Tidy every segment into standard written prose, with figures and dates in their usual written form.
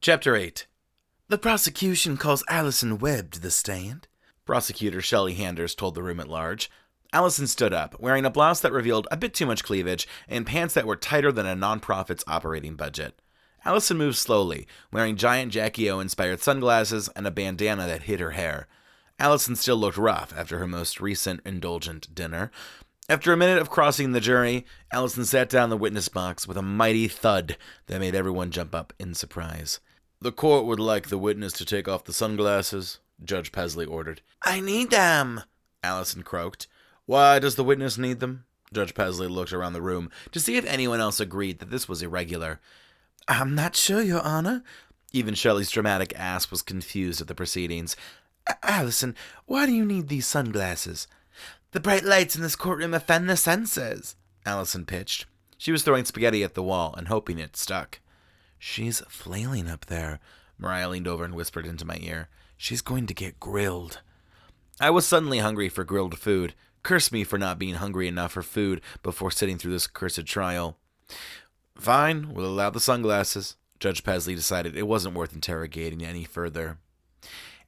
Chapter 8. The prosecution calls Alison Webb to the stand. Prosecutor Shelley Handers told the room at large. Alison stood up, wearing a blouse that revealed a bit too much cleavage and pants that were tighter than a nonprofit's operating budget. Alison moved slowly, wearing giant Jackie O-inspired sunglasses and a bandana that hid her hair. Alison still looked rough after her most recent indulgent dinner. After a minute of crossing the jury, Alison sat down in the witness box with a mighty thud that made everyone jump up in surprise. The court would like the witness to take off the sunglasses, Judge Pesley ordered. I need them, Alison croaked. Why does the witness need them? Judge Pesley looked around the room to see if anyone else agreed that this was irregular. I'm not sure, Your Honor. Even Shelley's dramatic ass was confused at the proceedings. Alison, why do you need these sunglasses? The bright lights in this courtroom offend the senses, Alison pitched. She was throwing spaghetti at the wall and hoping it stuck. She's flailing up there, Mariah leaned over and whispered into my ear. She's going to get grilled. I was suddenly hungry for grilled food. Curse me for not being hungry enough for food before sitting through this cursed trial. Fine, we'll allow the sunglasses. Judge Pesley decided it wasn't worth interrogating any further.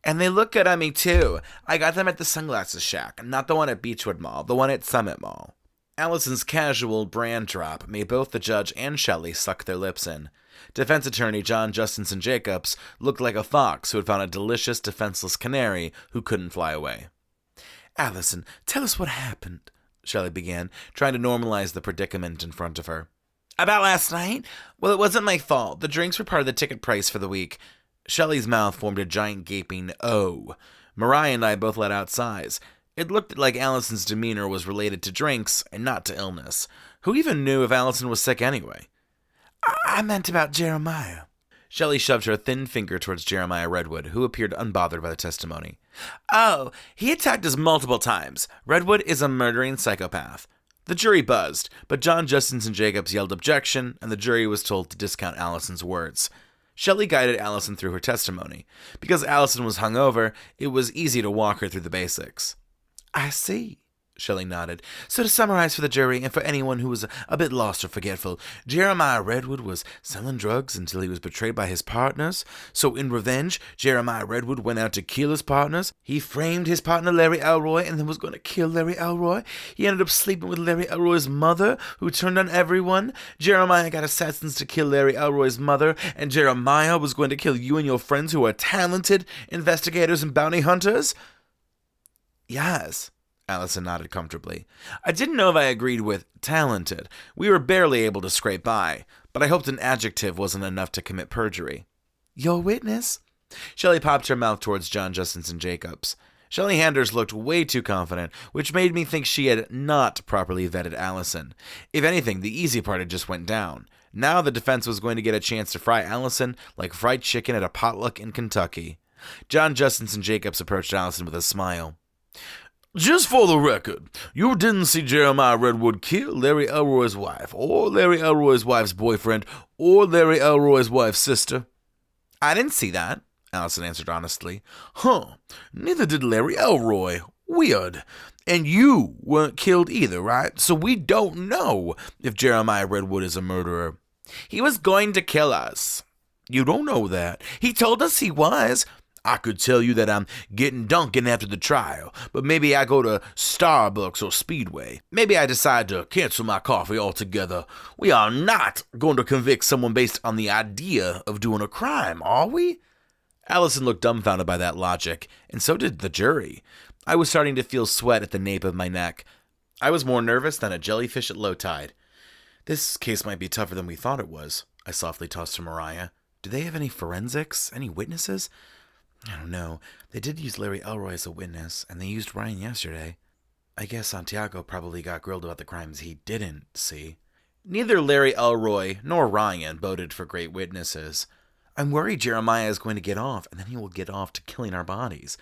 And they look good on me, too. I got them at the Sunglasses Shack, not the one at Beechwood Mall, the one at Summit Mall. Allison's casual brand drop made both the judge and Shelley suck their lips in. Defense attorney John Justinson Jacobs looked like a fox who had found a delicious, defenseless canary who couldn't fly away. Alison, tell us what happened, Shelley began, trying to normalize the predicament in front of her. About last night? Well, it wasn't my fault. The drinks were part of the ticket price for the week. Shelley's mouth formed a giant gaping O. Mariah and I both let out sighs. It looked like Alison's demeanor was related to drinks and not to illness. Who even knew if Alison was sick anyway? I meant about Jeremiah. Shelley shoved her thin finger towards Jeremiah Redwood, who appeared unbothered by the testimony. Oh, he attacked us multiple times. Redwood is a murdering psychopath. The jury buzzed, but John Justinson Jacobs yelled objection, and the jury was told to discount Alison's words. Shelley guided Alison through her testimony. Because Alison was hungover, it was easy to walk her through the basics. I see, Shelley nodded. So to summarize for the jury and for anyone who was a bit lost or forgetful, Jeremiah Redwood was selling drugs until he was betrayed by his partners. So in revenge, Jeremiah Redwood went out to kill his partners. He framed his partner Larry Elroy and then was going to kill Larry Elroy. He ended up sleeping with Larry Elroy's mother, who turned on everyone. Jeremiah got assassins to kill Larry Elroy's mother, and Jeremiah was going to kill you and your friends who are talented investigators and bounty hunters? Yes. Alison nodded comfortably. I didn't know if I agreed with talented. We were barely able to scrape by, but I hoped an adjective wasn't enough to commit perjury. Your witness? Shelley popped her mouth towards John Justinson Jacobs. Shelley Handers looked way too confident, which made me think she had not properly vetted Alison. If anything, the easy part had just went down. Now the defense was going to get a chance to fry Alison like fried chicken at a potluck in Kentucky. John Justinson Jacobs approached Alison with a smile. Just for the record, you didn't see Jeremiah Redwood kill Larry Elroy's wife, or Larry Elroy's wife's boyfriend, or Larry Elroy's wife's sister? I didn't see that, Alison answered honestly. Huh, neither did Larry Elroy. Weird. And you weren't killed either, right? So we don't know if Jeremiah Redwood is a murderer. He was going to kill us. You don't know that. He told us he was. I could tell you that I'm getting Dunkin' after the trial, but maybe I go to Starbucks or Speedway. Maybe I decide to cancel my coffee altogether. We are not going to convict someone based on the idea of doing a crime, are we? Alison looked dumbfounded by that logic, and so did the jury. I was starting to feel sweat at the nape of my neck. I was more nervous than a jellyfish at low tide. This case might be tougher than we thought it was, I softly tossed to Mariah. Do they have any forensics? Any witnesses? I don't know. They did use Larry Elroy as a witness, and they used Ryan yesterday. I guess Santiago probably got grilled about the crimes he didn't see. Neither Larry Elroy nor Ryan boded for great witnesses. I'm worried Jeremiah is going to get off, and then he will get off to killing our bodies.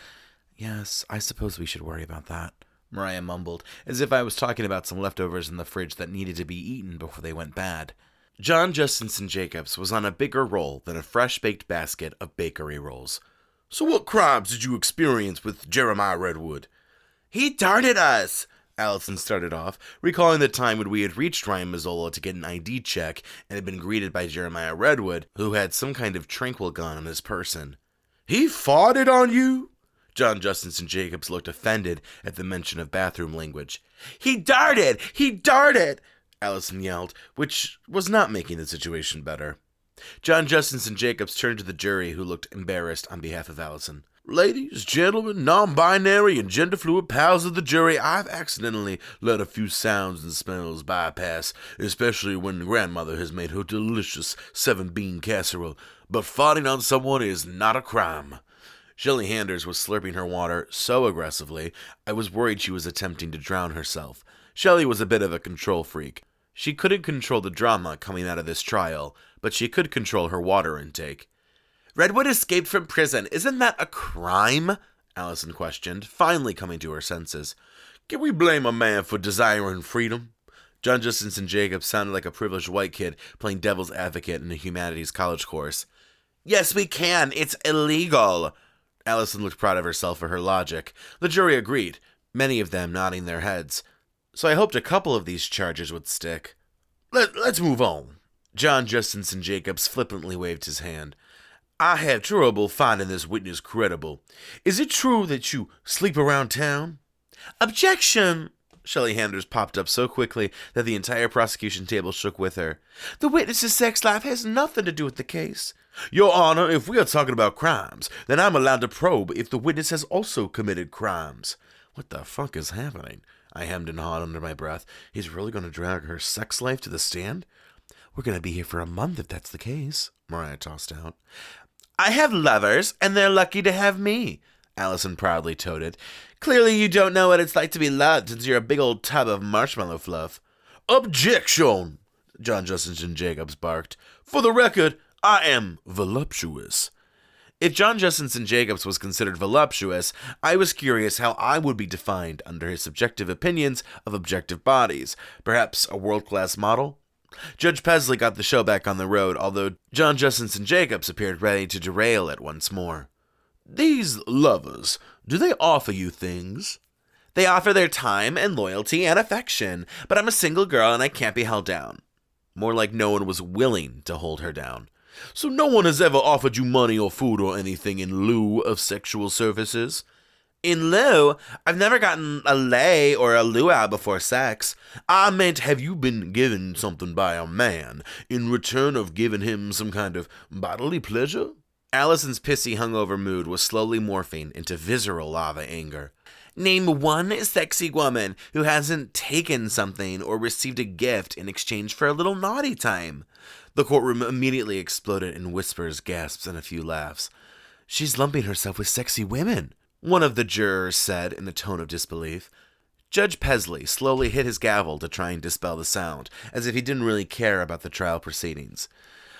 Yes, I suppose we should worry about that, Mariah mumbled, as if I was talking about some leftovers in the fridge that needed to be eaten before they went bad. John Justinson Jacobs was on a bigger roll than a fresh-baked basket of bakery rolls. So what crimes did you experience with Jeremiah Redwood? He darted us, Alison started off, recalling the time when we had reached Ryan Mazzola to get an ID check and had been greeted by Jeremiah Redwood, who had some kind of tranquil gun on his person. "He farted on you?" John Justinson Jacobs looked offended at the mention of bathroom language. He darted! He darted! Alison yelled, which was not making the situation better. John Justinson Jacobs turned to the jury, who looked embarrassed on behalf of Alison. "Ladies, gentlemen, non-binary and gender-fluid pals of the jury, I've accidentally let a few sounds and smells bypass, especially when grandmother has made her delicious 7-bean casserole, but farting on someone is not a crime." Shelley Handers was slurping her water so aggressively, I was worried she was attempting to drown herself. Shelley was a bit of a control freak. She couldn't control the drama coming out of this trial, but she could control her water intake. "Redwood escaped from prison. Isn't that a crime?" Alison questioned, finally coming to her senses. "Can we blame a man for desiring freedom?" John Justinson Jacobs sounded like a privileged white kid playing devil's advocate in a humanities college course. "Yes, we can. It's illegal." Alison looked proud of herself for her logic. The jury agreed, many of them nodding their heads. So I hoped a couple of these charges would stick. Let's move on." John Justinson Jacobs flippantly waved his hand. "I have trouble finding this witness credible. Is it true that you sleep around town?" "Objection!" Shelley Handers popped up so quickly that the entire prosecution table shook with her. "The witness's sex life has nothing to do with the case." "Your Honor, if we are talking about crimes, then I'm allowed to probe if the witness has also committed crimes." What the fuck is happening? I hemmed and hawed under my breath. He's really going to drag her sex life to the stand? "We're going to be here for a month if that's the case," Mariah tossed out. "I have lovers, and they're lucky to have me," Alison proudly toted. "Clearly you don't know what it's like to be loved since you're a big old tub of marshmallow fluff." "Objection!" John Justinson Jacobs barked. "For the record, I am voluptuous." If John Justinson Jacobs was considered voluptuous, I was curious how I would be defined under his subjective opinions of objective bodies. Perhaps a world-class model? Judge Pesley got the show back on the road, although John Justinson Jacobs appeared ready to derail it once more. "These lovers, do they offer you things?" "They offer their time and loyalty and affection, but I'm a single girl and I can't be held down." More like no one was willing to hold her down. "So no one has ever offered you money or food or anything in lieu of sexual services?" "In lieu? I've never gotten a lei or a luau before sex." "I meant, have you been given something by a man in return of giving him some kind of bodily pleasure?" Alison's pissy hungover mood was slowly morphing into visceral lava anger. "Name one sexy woman who hasn't taken something or received a gift in exchange for a little naughty time." The courtroom immediately exploded in whispers, gasps, and a few laughs. "She's lumping herself with sexy women," one of the jurors said in a tone of disbelief. Judge Pesley slowly hit his gavel to try and dispel the sound, as if he didn't really care about the trial proceedings.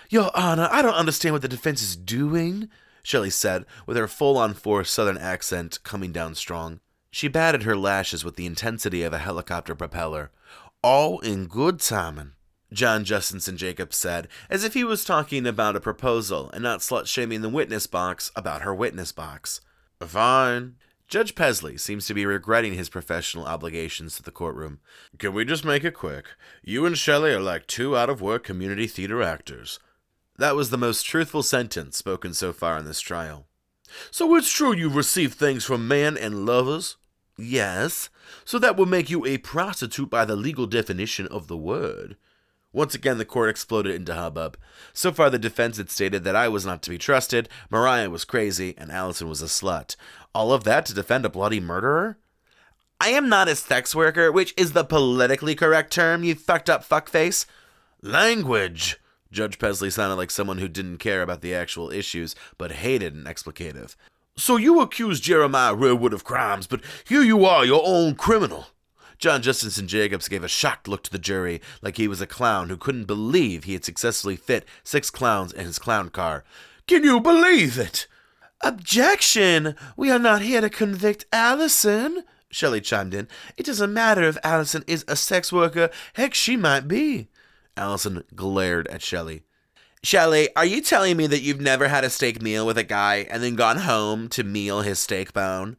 "Your Honor, I don't understand what the defense is doing," Shelley said, with her full-on force southern accent coming down strong. She batted her lashes with the intensity of a helicopter propeller. "All in good timing," John Justinson Jacobs said, as if he was talking about a proposal and not slut-shaming the witness box about her witness box. "Fine." Judge Pesley seems to be regretting his professional obligations to the courtroom. "Can we just make it quick? You and Shelley are like two out-of-work community theater actors." That was the most truthful sentence spoken so far in this trial. "So it's true you've received things from men and lovers?" "Yes." "So that would make you a prostitute by the legal definition of the word." Once again, the court exploded into hubbub. So far, the defense had stated that I was not to be trusted, Mariah was crazy, and Alison was a slut. All of that to defend a bloody murderer? "I am not a sex worker, which is the politically correct term, you fucked up fuckface." "Language!" Judge Pesley sounded like someone who didn't care about the actual issues, but hated an explicative. "So you accused Jeremiah Redwood of crimes, but here you are, your own criminal." John Justinson Jacobs gave a shocked look to the jury, like he was a clown who couldn't believe he had successfully fit 6 clowns in his clown car. "Can you believe it?" "Objection! We are not here to convict Alison," Shelley chimed in. "It doesn't matter if Alison is a sex worker. Heck, she might be." Alison glared at Shelley. "Shelley, are you telling me that you've never had a steak meal with a guy and then gone home to meal his steak bone?"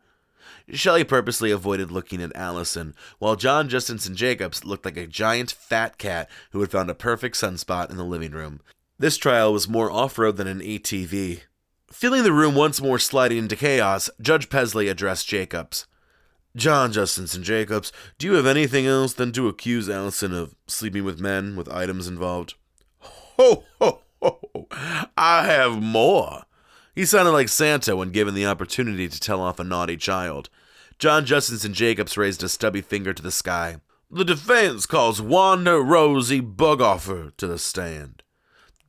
Shelley purposely avoided looking at Alison, while John Justinson Jacobs looked like a giant fat cat who had found a perfect sunspot in the living room. This trial was more off-road than an ATV. Feeling the room once more sliding into chaos, Judge Pesley addressed Jacobs. John Justinson Jacobs, do you have anything else than to accuse Alison of sleeping with men with items involved? Ho, ho, ho, I have more. He sounded like Santa when given the opportunity to tell off a naughty child. John Justinson Jacobs raised a stubby finger to the sky. The defense calls Wanda Rosie Bugoffer to the stand.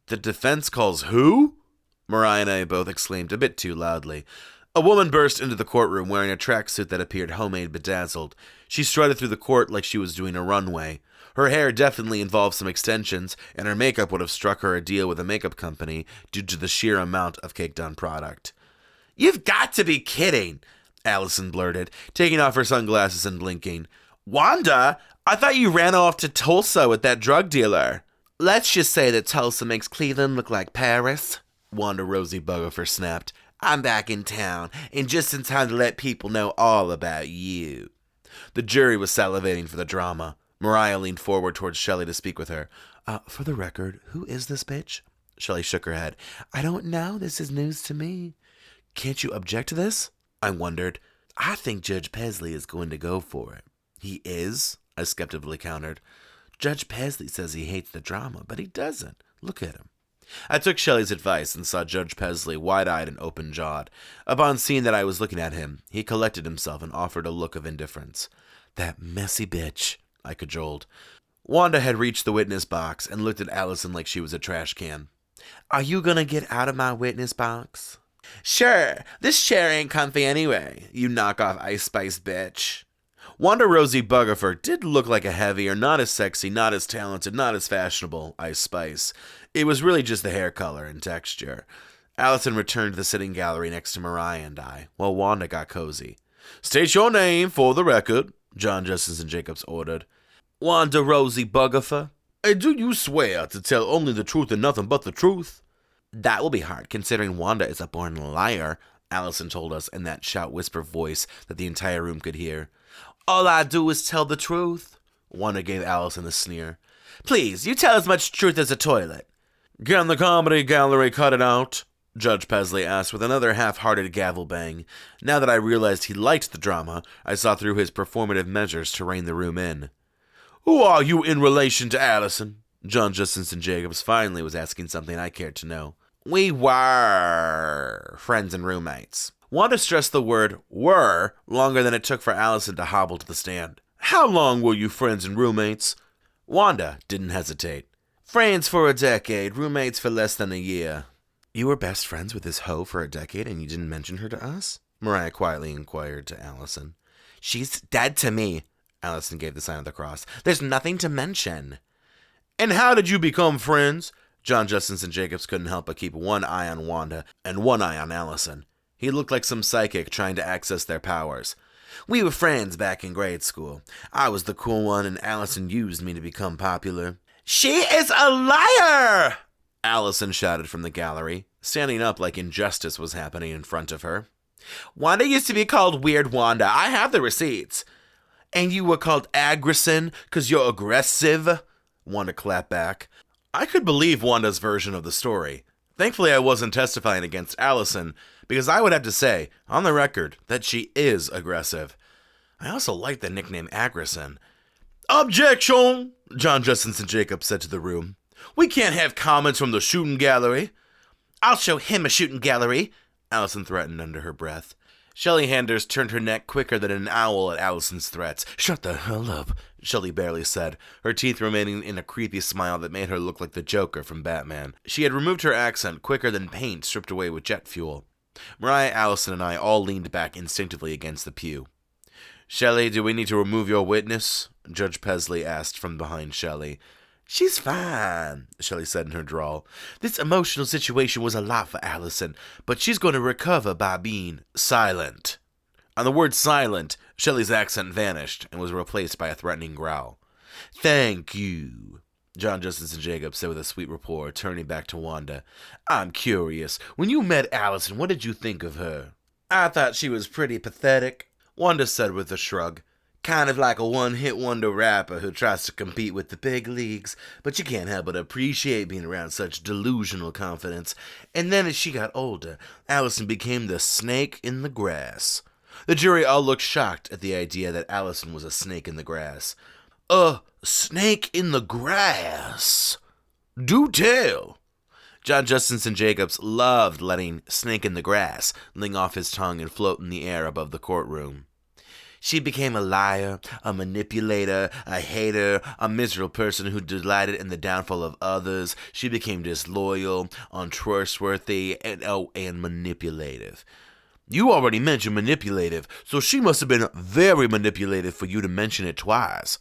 The defense calls who? Mariah and I both exclaimed a bit too loudly. A woman burst into the courtroom wearing a tracksuit that appeared homemade bedazzled. She strutted through the court like she was doing a runway. Her hair definitely involved some extensions, and her makeup would have struck her a deal with a makeup company due to the sheer amount of caked-on product. You've got to be kidding, Alison blurted, taking off her sunglasses and blinking. Wanda, I thought you ran off to Tulsa with that drug dealer. Let's just say that Tulsa makes Cleveland look like Paris, Wanda Rosie Bugoffer snapped. I'm back in town, and just in time to let people know all about you. The jury was salivating for the drama. Mariah leaned forward towards Shelley to speak with her. For the record, who is this bitch? Shelley shook her head. I don't know. This is news to me. Can't you object to this? I wondered. I think Judge Pesley is going to go for it. He is? I skeptically countered. Judge Pesley says he hates the drama, but he doesn't. Look at him. I took Shelley's advice and saw Judge Pesley wide-eyed and open-jawed. Upon seeing that I was looking at him, he collected himself and offered a look of indifference. That messy bitch, I cajoled. Wanda had reached the witness box and looked at Alison like she was a trash can. Are you gonna get out of my witness box? Sure, this chair ain't comfy anyway, you knock-off Ice Spice bitch. Wanda Rosie Bugoffer did look like a heavier, not as sexy, not as talented, not as fashionable Ice Spice. It was really just the hair color and texture. Alison returned to the sitting gallery next to Mariah and I, while Wanda got cozy. State your name for the record, John Justinson Jacobs ordered. Wanda Rosie Bugoffer. Do you swear to tell only the truth and nothing but the truth? That will be hard, considering Wanda is a born liar, Alison told us in that shout-whisper voice that the entire room could hear. All I do is tell the truth, Wanda gave Alison a sneer. Please, you tell as much truth as a toilet. Can the comedy gallery cut it out? Judge Pesley asked with another half-hearted gavel bang. Now that I realized he liked the drama, I saw through his performative measures to rein the room in. Who are you in relation to Alison? John Justinson Jacobs finally was asking something I cared to know. We were friends and roommates. Wanda stressed the word were longer than it took for Alison to hobble to the stand. How long were you friends and roommates? Wanda didn't hesitate. Friends for a decade, roommates for less than a year. You were best friends with this hoe for a decade and you didn't mention her to us? Mariah quietly inquired to Alison. She's dead to me, Alison gave the sign of the cross. There's nothing to mention. And how did you become friends? John Justinson Jacobs couldn't help but keep one eye on Wanda and one eye on Alison. He looked like some psychic trying to access their powers. We were friends back in grade school. I was the cool one and Alison used me to become popular. She is a liar! Alison shouted from the gallery, standing up like injustice was happening in front of her. Wanda used to be called Weird Wanda. I have the receipts. And you were called Aggressor because you're aggressive? Wanda clapped back. I could believe Wanda's version of the story. Thankfully, I wasn't testifying against Alison, because I would have to say, on the record, that she is aggressive. I also like the nickname Aggressor. Objection! John Justinson Jacobs said to the room. We can't have comments from the shooting gallery. I'll show him a shooting gallery, Alison threatened under her breath. Shelley Handers turned her neck quicker than an owl at Alison's threats. Shut the hell up, Shelley barely said, her teeth remaining in a creepy smile that made her look like the Joker from Batman. She had removed her accent quicker than paint stripped away with jet fuel. Mariah, Alison, and I all leaned back instinctively against the pew. Shelley, do we need to remove your witness? Judge Pesley asked from behind Shelley. She's fine, Shelley said in her drawl. This emotional situation was a lot for Alison, but she's going to recover by being silent. On the word silent, Shelley's accent vanished and was replaced by a threatening growl. Thank you, John Justinson Jacobs said with a sweet rapport, turning back to Wanda. I'm curious. When you met Alison, what did you think of her? I thought she was pretty pathetic. Wanda said with a shrug. Kind of like a one-hit wonder rapper who tries to compete with the big leagues, but you can't help but appreciate being around such delusional confidence. And then as she got older, Alison became the snake in the grass. The jury all looked shocked at the idea that Alison was a snake in the grass. A snake in the grass? Do tell! John Justinson Jacobs loved letting snake in the grass ling off his tongue and float in the air above the courtroom. She became a liar, a manipulator, a hater, a miserable person who delighted in the downfall of others. She became disloyal, untrustworthy, and manipulative. You already mentioned manipulative, so she must have been very manipulative for you to mention it twice,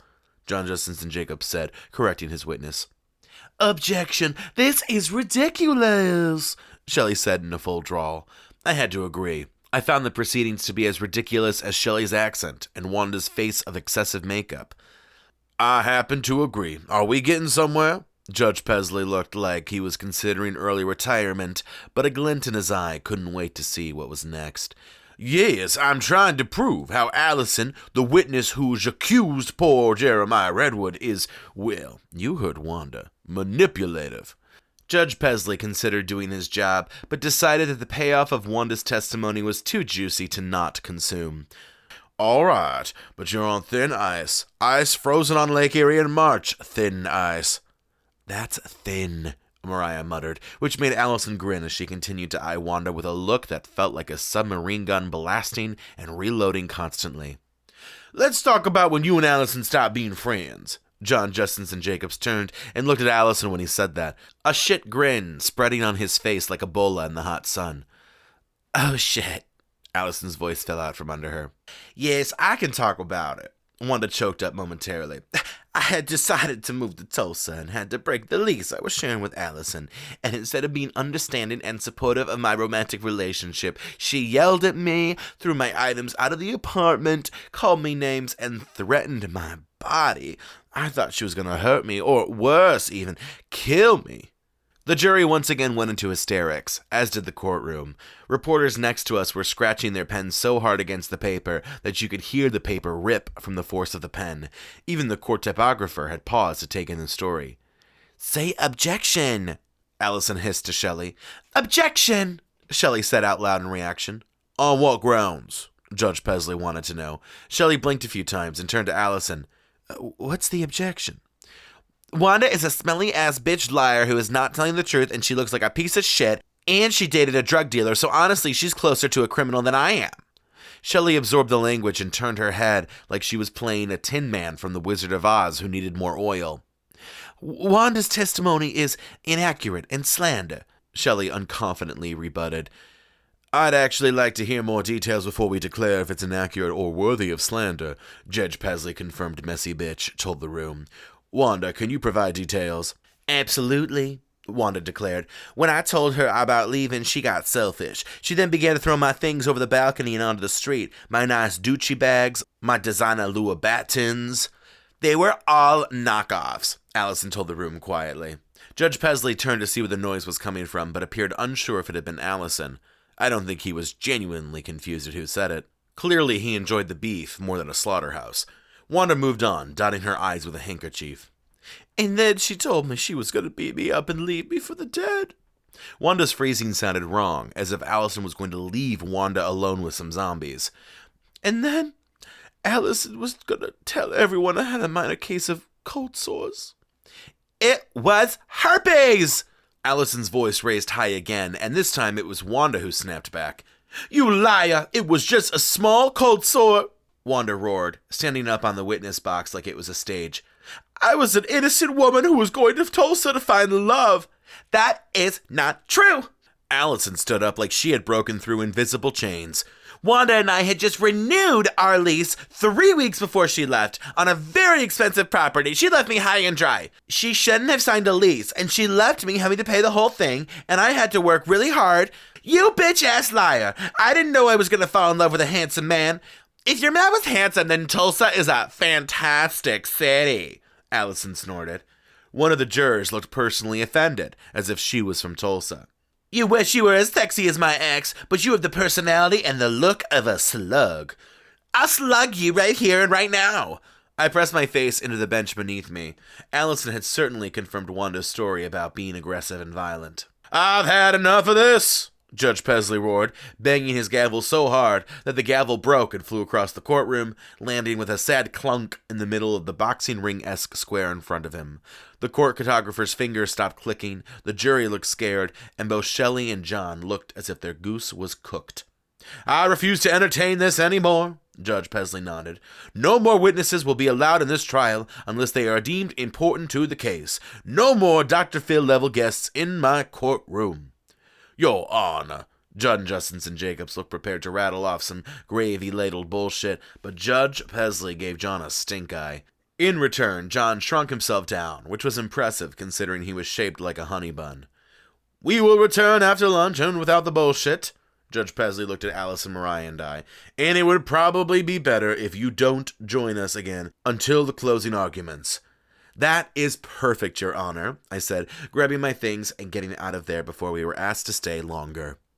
John Justinson Jacobs said, correcting his witness. Objection! This is ridiculous, Shelley said in a full drawl. I had to agree. I found the proceedings to be as ridiculous as Shelley's accent and Wanda's face of excessive makeup. I happen to agree. Are we getting somewhere? Judge Pesley looked like he was considering early retirement, but a glint in his eye couldn't wait to see what was next. Yes, I'm trying to prove how Alison, the witness who's accused poor Jeremiah Redwood, is, well, you heard Wanda, manipulative. Judge Pesley considered doing his job, but decided that the payoff of Wanda's testimony was too juicy to not consume. All right, but you're on thin ice. Ice frozen on Lake Erie in March. Thin ice. That's thin, Mariah muttered, which made Alison grin as she continued to eye Wanda with a look that felt like a submarine gun blasting and reloading constantly. Let's talk about when you and Alison stopped being friends. John Justinson Jacobs turned and looked at Alison when he said that, a shit grin spreading on his face like Ebola in the hot sun. Oh, shit. Alison's voice fell out from under her. Yes, I can talk about it. Wanda choked up momentarily. I had decided to move to Tulsa and had to break the lease I was sharing with Alison, and instead of being understanding and supportive of my romantic relationship, she yelled at me, threw my items out of the apartment, called me names, and threatened my body. I thought she was going to hurt me, or worse even, kill me. The jury once again went into hysterics, as did the courtroom. Reporters next to us were scratching their pens so hard against the paper that you could hear the paper rip from the force of the pen. Even the court typographer had paused to take in the story. Say objection, Alison hissed to Shelley. Objection, Shelley said out loud in reaction. On what grounds? Judge Pesley wanted to know. Shelley blinked a few times and turned to Alison. What's the objection? Wanda is a smelly-ass bitch liar who is not telling the truth, and she looks like a piece of shit, and she dated a drug dealer, so honestly, she's closer to a criminal than I am. Shelley absorbed the language and turned her head like she was playing a Tin Man from The Wizard of Oz who needed more oil. Wanda's testimony is inaccurate and slander, Shelley unconfidently rebutted. I'd actually like to hear more details before we declare if it's inaccurate or worthy of slander, Judge Pesley confirmed messy bitch told the room. Wanda, can you provide details? Absolutely, Wanda declared. When I told her about leaving, she got selfish. She then began to throw my things over the balcony and onto the street. My nice Gucci bags, my designer Louis Vuittons. They were all knockoffs, Alison told the room quietly. Judge Pesley turned to see where the noise was coming from, but appeared unsure if it had been Alison. I don't think he was genuinely confused at who said it. Clearly he enjoyed the beef more than a slaughterhouse. Wanda moved on, dotting her eyes with a handkerchief. And then she told me she was going to beat me up and leave me for the dead. Wanda's phrasing sounded wrong, as if Alison was going to leave Wanda alone with some zombies. And then Alison was going to tell everyone I had a minor case of cold sores. It was herpes! Alison's voice raised high again, and this time it was Wanda who snapped back. You liar! It was just a small cold sore! Wanda roared, standing up on the witness box like it was a stage. I was an innocent woman who was going to Tulsa to find love. That is not true. Alison stood up like she had broken through invisible chains. Wanda and I had just renewed our lease 3 weeks before she left on a very expensive property. She left me high and dry. She shouldn't have signed a lease, and she left me having to pay the whole thing, and I had to work really hard. You bitch-ass liar. I didn't know I was going to fall in love with a handsome man. If your man was handsome, then Tulsa is a fantastic city, Alison snorted. One of the jurors looked personally offended, as if she was from Tulsa. You wish you were as sexy as my ex, but you have the personality and the look of a slug. I'll slug you right here and right now. I pressed my face into the bench beneath me. Alison had certainly confirmed Wanda's story about being aggressive and violent. I've had enough of this, Judge Pesley roared, banging his gavel so hard that the gavel broke and flew across the courtroom, landing with a sad clunk in the middle of the boxing ring-esque square in front of him. The court cartographer's fingers stopped clicking, the jury looked scared, and both Shelley and John looked as if their goose was cooked. I refuse to entertain this anymore, Judge Pesley nodded. No more witnesses will be allowed in this trial unless they are deemed important to the case. No more Dr. Phil-level guests in my courtroom. Your Honor. Judge Justinson Jacobs looked prepared to rattle off some gravy-ladled bullshit, but Judge Pesley gave John a stink eye. In return, John shrunk himself down, which was impressive considering he was shaped like a honey bun. We will return after lunch and without the bullshit. Judge Pesley looked at Alison, Mariah, and I. And it would probably be better if you don't join us again until the closing arguments. That is perfect, Your Honor, I said, grabbing my things and getting out of there before we were asked to stay longer.